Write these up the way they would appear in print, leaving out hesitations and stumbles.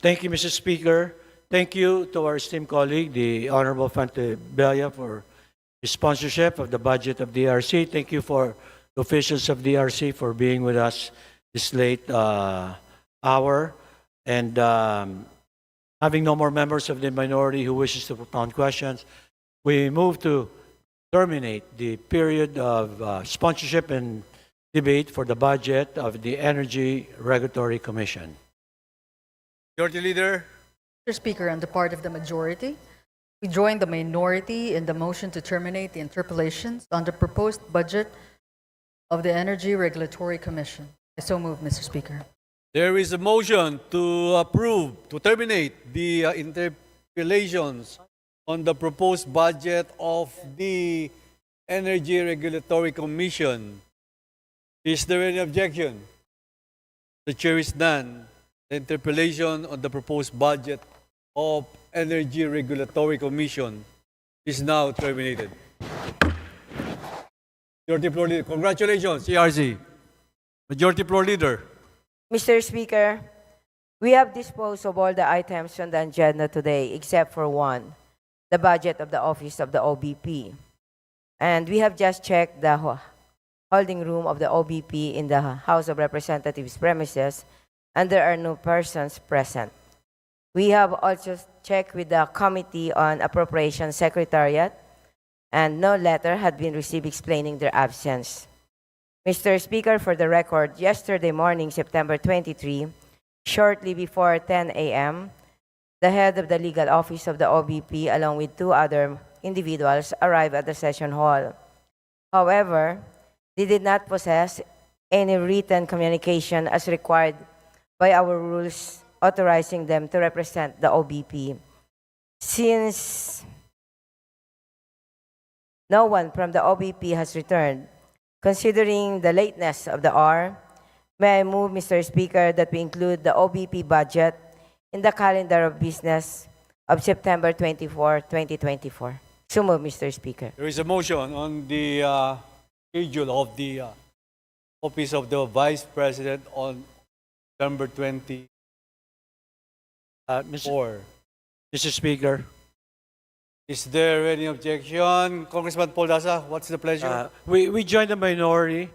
Thank you, Mr. Speaker. Thank you to our esteemed colleague, the Honorable Fante Bella, for his sponsorship of the budget of DRC. Thank you for the officials of DRC for being with us this late hour. And having no more members of the minority who wishes to propound questions, we move to terminate the period of sponsorship and debate for the budget of the Energy Regulatory Commission. Majority Leader. Mr. Speaker, on the part of the majority, we join the minority in the motion to terminate the interpellations on the proposed budget of the Energy Regulatory Commission. I so move, Mr. Speaker. There is a motion to approve, to terminate the interpellations on the proposed budget of the Energy Regulatory Commission. Is there any objection? The chair is none. The interpellation on the proposed budget of Energy Regulatory Commission is now terminated. Majority Floor Leader, congratulations, CRC. Majority Floor Leader. Mr. Speaker, we have disposed of all the items on the agenda today except for one, the budget of the Office of the OBP. And we have just checked the holding room of the OBP in the House of Representatives premises, and there are no persons present. We have also checked with the Committee on Appropriations Secretariat, and no letter had been received explaining their absence. Mr. Speaker, for the record, yesterday morning, September 23, shortly before 10 a.m., the head of the legal office of the OBP, along with two other individuals, arrived at the session hall. However, they did not possess any written communication as required by our rules authorizing them to represent the OBP. Since no one from the OBP has returned, considering the lateness of the hour, may I move, Mr. Speaker, that we include the OBP budget in the calendar of business of September 24, 2024. So move, Mr. Speaker. There is a motion on the schedule of the Office of the Vice President on September 24. Mr. Speaker, Is there any objection? Congressman Paul Daza, what's the pleasure? we join the minority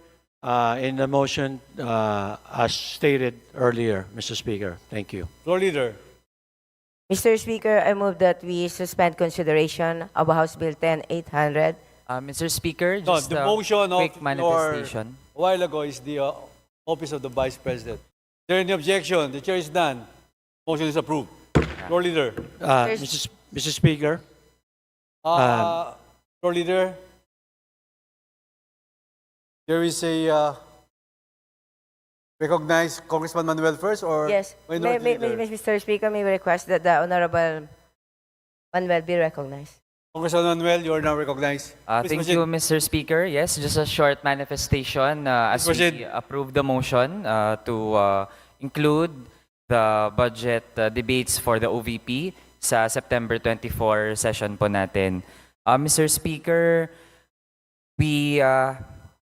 in the motion as stated earlier, Mr. Speaker. Thank you. Floor Leader. Mr. Speaker, I move that we suspend consideration of House Bill 10800. Mr. Speaker, No, just the a motion of quick manifestation. a while ago is the Office of the Vice President. Is there any objection? The chair is none. Motion is approved. Floor Leader. Mr. Speaker, Floor Leader. There is a recognized Congressman Manuel first or Yes. Minority Leader? Mr. Speaker, may we request that the Honorable Manuel be recognized. Congressman Manuel, you are now recognized. Please Thank proceed. you, Mr. Speaker. Yes, just a short manifestation as Please proceed. we approve the motion to include the budget debates for the OVP sa September 24 session po natin. Mr. Speaker, we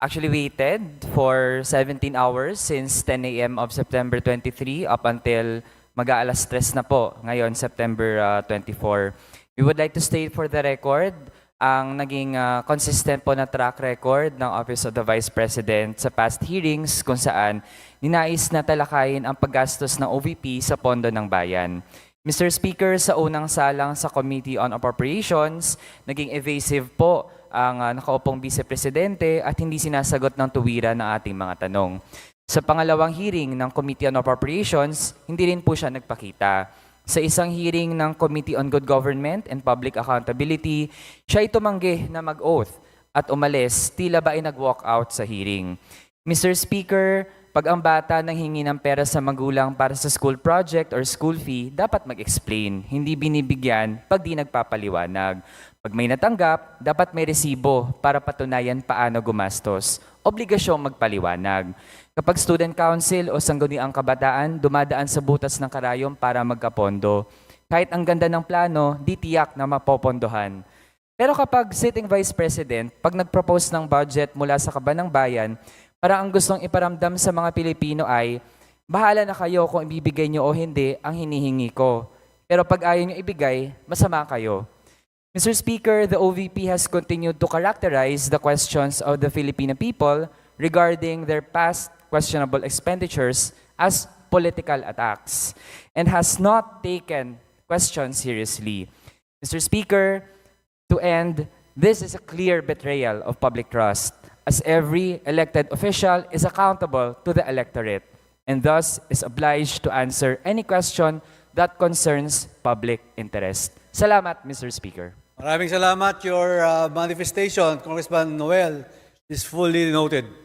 actually waited for 17 hours since 10 a.m. of September 23 up until mag-aalas 3 na po ngayon, September 24. We would like to state for the record ang naging consistent po na track record ng Office of the Vice President sa past hearings kung saan ninais na talakayin ang paggastos ng OVP sa pondo ng bayan. Mr. Speaker, sa unang salang sa Committee on Appropriations, naging evasive po ang nakaupong Vice Presidente at hindi sinasagot ng tuwiran ng ating mga tanong. Sa pangalawang hearing ng Committee on Appropriations, hindi rin po siya nagpakita. Sa isang hearing ng Committee on Good Government and Public Accountability, siya ay tumanggi na mag-oath at umalis, tila ba ay nag-walk out sa hearing. Mr. Speaker, pag ang bata nanghingi ng pera sa magulang para sa school project or school fee, dapat mag-explain, hindi binibigyan pag di nagpapaliwanag. Pag may natanggap, dapat may resibo para patunayan paano gumastos. Obligasyong magpaliwanag. Kapag student council o sangguniang kabataan, dumadaan sa butas ng karayom para magkapondo. Kahit ang ganda ng plano, di tiyak na mapopondohan. Pero kapag sitting vice president, pag nag-propose ng budget mula sa kaban ng bayan, parang ang gustong iparamdam sa mga Pilipino ay Bahala na kayo kung ibibigay nyo o hindi ang hinihingi ko. Pero pag ayaw nyo ibigay, masama kayo. Mr. Speaker, the OVP has continued to characterize the questions of the Filipino people regarding their past questionable expenditures as political attacks and has not taken questions seriously. Mr. Speaker, to end, this is a clear betrayal of public trust, as every elected official is accountable to the electorate and thus is obliged to answer any question that concerns public interest. Salamat, Mr. Speaker. Maraming salamat. Your manifestation, Congressman Noel, is fully noted.